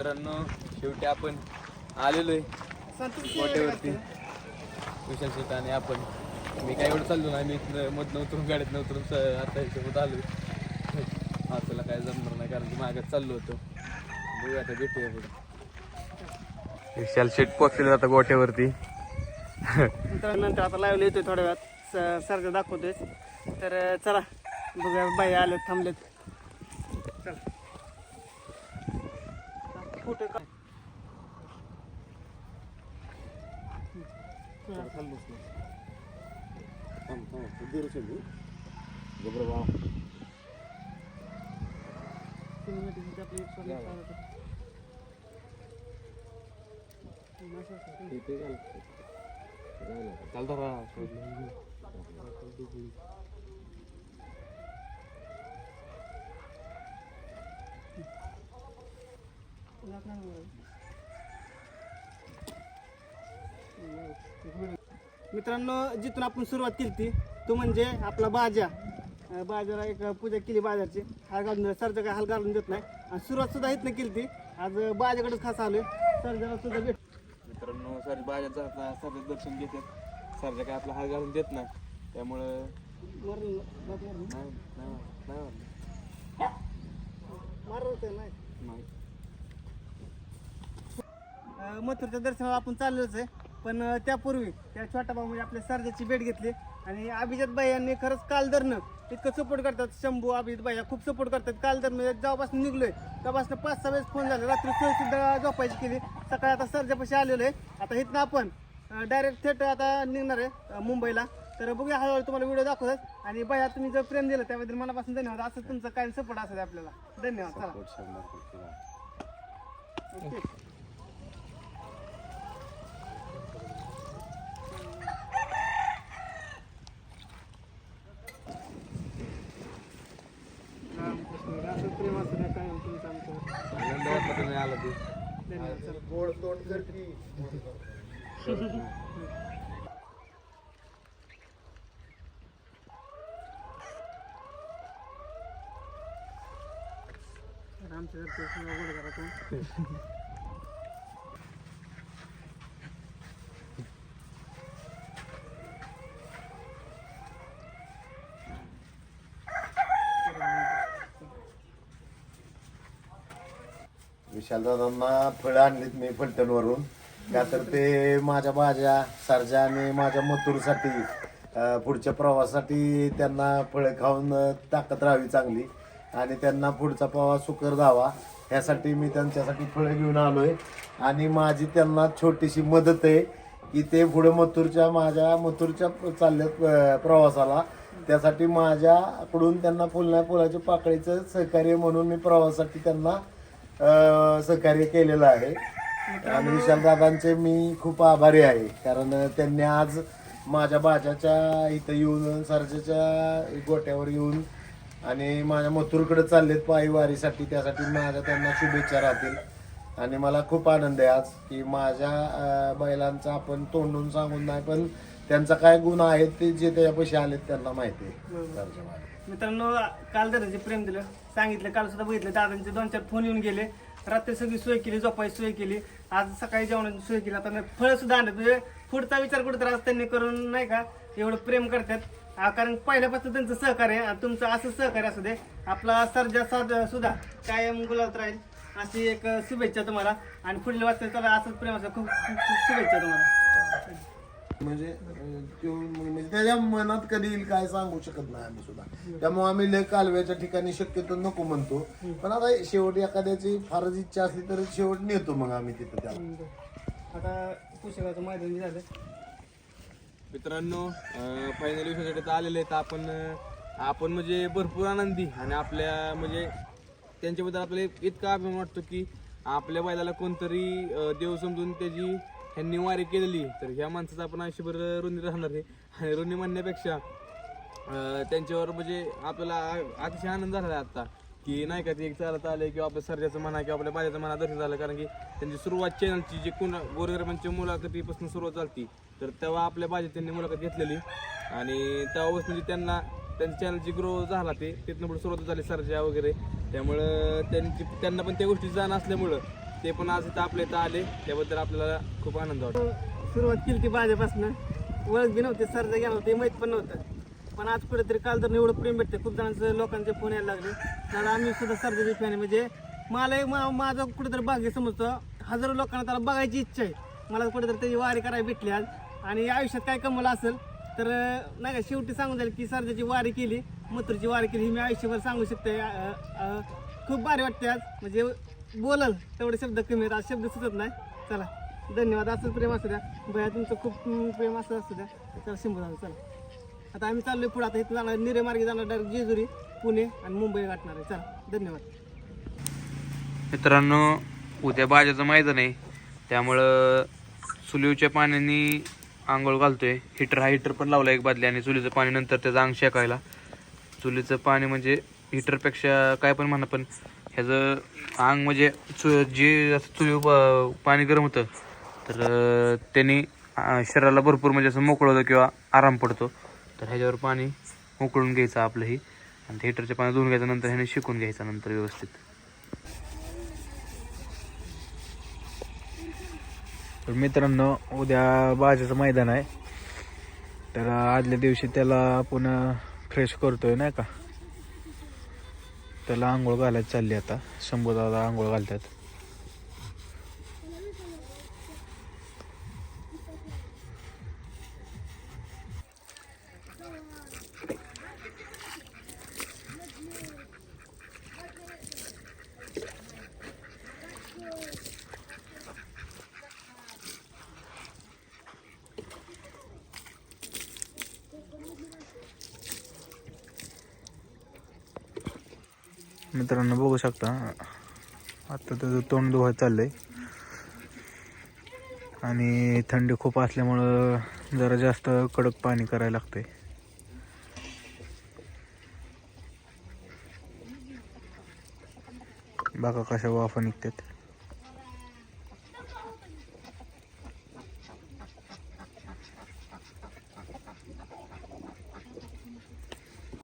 मित्रांनो शेवटी आपण आलेलो आहे कोटेवरती विशाल शेत आणि आपण मी काय एवढं चाललो ना मी मधनं उतरून गाडीत उतरून आता ह्याच्यासोबत आलो तुला काय जमणार नाही कारण की मागत चाललो होतो बघू आता भेटूया पुढे विशाल शेट पोचले आता गोट्यावरती नंतर आता लावले येतोय थोड्या वेळात सारखं दाखवतोय तर चला बघूया बाई आलेत थांबलेत चला फोटो का मित्रांनो जिथून आपण सुरुवात केली ती तो म्हणजे आपला बाजारा एक पूजा केली बाजारची हाल घालून सरजा काय हाल घालून देत नाही आणि सुरुवात सुद्धा इथनं केली ती आज बाजाकडेच खास आलोय सरजाला सुद्धा भेट मित्रांनो सर बाजात जातात सरचं दर्शन घेतात सरजा काय आपला हाल घालून देत नाही त्यामुळं मथुरच्या दर्शनाला आपण चाललोच आहे पण त्यापूर्वी त्या छोटा भाऊ म्हणजे आपल्या सरजाची भेट घेतली आणि अभिजित भाई यांनी खरंच काल धरणं इतकं सपोर्ट करतात शंभू अभिजित भाई खूप सपोर्ट करतात काल धरणं जेव्हापासून निघलोय तेव्हापासून 5-6 वेळेस फोन झाले रात्री सोय सुद्धा झोपायची केली सकाळी आता सरजापाशी आलेलो आहे आता इथनं आपण डायरेक्ट थेट आता निघणार आहे मुंबईला तर बघूया हळूहळू तुम्हाला व्हिडिओ दाखवतात आणि बाया तुम्ही जर प्रेम दिलं त्याबद्दल मनापासून धन्यवाद असं तुमचं काय सपोर्ट असेल आपल्याला धन्यवाद चला ओके प्रेम असं काय काय तुमचं आमचं आनंद वाटला तुम्ही आला ते धन्यवाद चला गोड तोंड जर की आमच्या गोड घरातून विशालदादांना फळं आणलीत मी फलटणवरून का तर ते माझ्या भाज्या सरजा आणि माझ्या मथुरसाठी पुढच्या प्रवासासाठी त्यांना फळं खाऊन ताकद राहावी चांगली आणि त्यांना पुढचा प्रवास सुकर जावा ह्यासाठी मी त्यांच्यासाठी फळं घेऊन आलोय आणि माझी त्यांना छोटीशी मदत आहे की ते पुढे माझ्या मथुरच्या चालल्यात प्रवासाला त्यासाठी माझ्याकडून त्यांना फुलाच्या पाकळीचं सहकार्य म्हणून मी प्रवासासाठी त्यांना सहकार्य केलेलं आहे आणि विशालदादांचे मी खूप आभारी आहे कारण त्यांनी आज माझ्या बाजाच्या इथं येऊन सरजेच्या गोट्यावर येऊन आणि माझ्या मथुरकडे चाललेत पायी वारीसाठी त्यासाठी माझ्या त्यांना शुभेच्छा राहतील आणि मला खूप आनंद आहे आज की माझ्या बैलांचा आपण तोंडून सांगून नाही पण त्यांचा काय गुण आहेत ते जे त्याच्यापाशी आलेत त्यांना माहिती आहे मित्रांनो काल दादाचे प्रेम दिलं सांगितलं काल सुद्धा बघितलं दादांचे 2-4 फोन येऊन गेले रात्री सगळी सोय केली झोपायची सोय केली आज सकाळी जेवणाची सोय केली आता फळं सुद्धा आणलं म्हणजे पुढचा विचार कुठं आज त्यांनी करून नाही का एवढं प्रेम करतात कारण पहिल्यापासून त्यांचं सहकार्य तुमचं असं सहकार्य असू दे आपला सरजा सुद्धा कायम गुलाबात राहील अशी एक शुभेच्छा तुम्हाला आणि पुढील वाटतं त्याला असंच प्रेम असं खूप खूप शुभेच्छा तुम्हाला म्हणजे त्याच्या मनात कधी येईल काय सांगू शकत नाही आम्ही सुद्धा त्यामुळे आम्ही लय कालव्याच्या ठिकाणी शक्यतो नको म्हणतो पण आता शेवट एखाद्याची फारच इच्छा असली तर शेवट नेतो मग आम्ही तिथं त्याला आता पुस्तकाचं मैदान झालं मित्रांनो फायनल विषयासाठी तर आलेले आहेत आपण म्हणजे भरपूर आनंदी आणि आपल्या म्हणजे त्यांच्याबद्दल आपल्याला इतका अभिमान वाटतो की आपल्या बैलाला कोणतरी देव समजून त्याची ह्यांनी वारी केलेली तर ह्या माणसाचं आपण आयुष्यभर ऋणी राहणार आहे आणि ऋणी म्हणण्यापेक्षा त्यांच्यावर म्हणजे आपल्याला अतिशय आनंद झाला आहे आत्ता की नाही का ते एक चालत आले किंवा आपल्या सर्जाचं म्हणा किंवा आपल्या बाजाचं म्हणा दर्शन झालं कारण की त्यांची सुरुवात चॅनलची जे गोरगरिबांची मुलाखतीपासून सुरुवात झाली तर तेव्हा आपल्या बाजात त्यांनी मुलाखत घेतलेली आणि तेव्हापासून त्यांच्या चॅनलची ग्रो झाला तिथनं पुढे सुरुवात झाली सर्जा वगैरे त्यामुळं त्यांना पण त्या गोष्टी जाण असल्यामुळं ते पण आज इथं आपल्या इथं आले, त्याबद्दल आपल्याला खूप आनंद वाटतो. सुरुवात केली ती बाजापासून, ओळख बी नव्हती, सरजा गेला होते, माहीत पण नव्हतं. पण आज कुठेतरी काल तर एवढं प्रेम भेटते, खूप जणांचं लोकांचे फोन यायला लागले. दादा आम्ही सुद्धा सरजाचे फॅन आहे, म्हणजे मला माझं कुठेतरी भाग्य समजतं. हजारो लोकांना त्याला बघायची इच्छा आहे. मला कुठेतरी त्याची वारी करायला भेटली आज, आणि आयुष्यात काय कमवलं असेल तर नाही का, शेवटी सांगून जाईल की सरजाची वारी केली, मथुरची वारी केली, ही मी आयुष्यभर सांगू शकते. खूप भारी वाटते आज, म्हणजे बोलल तेवढे शब्द कमी आहेत, आज शब्द सुचत नाही. चला धन्यवाद, असंच प्रेम असू द्या भैया, तुमचं खूप प्रेम असं असू द्या. चला शंभू दादा, चला आता आम्ही चाललोय पुढे. आता इथं जाणार निरे मार्गे जाणार, डायरेक्ट जेजुरी, पुणे आणि मुंबई गाठणार आहे. चला धन्यवाद मित्रांनो. उद्या बाजाचं मैदान आहे, त्यामुळं चुलीच्या पाण्याने आंघोळ घालतोय. हिटर पण लावला एक बादली, आणि चुलीचं पाणी नंतर त्याचं अंग शेकायला. चुलीचं पाणी म्हणजे हिटरपेक्षा काय पण म्हणा, पण ह्याचं अंग म्हणजे जे असं चुली पाणी गरम होतं तर त्यांनी शरीराला भरपूर म्हणजे असं मोकळं होतं किंवा आराम पडतो. तर ह्याच्यावर पाणी उकळून घ्यायचं आपलंही, आणि ते हिटरचे पाणी धुवून घ्यायचं, नंतर ह्याने शिकून घ्यायचं नंतर व्यवस्थित. तर मित्रांनो, उद्या बाजाचं मैदान आहे, तर आदल्या दिवशी त्याला पुन्हा फ्रेश करतोय नाही का. त्याला आंघोळ घालायची चालली आता. शंभू दादा आंघोळ घालतात. मित्रांनो बघू शकता, आता त्याचं तोंड धुवायला चाललंय, आणि थंडी खूप असल्यामुळं जरा जास्त कडक पाणी करायला लागतंय. बघा कशा वाफा निघतात.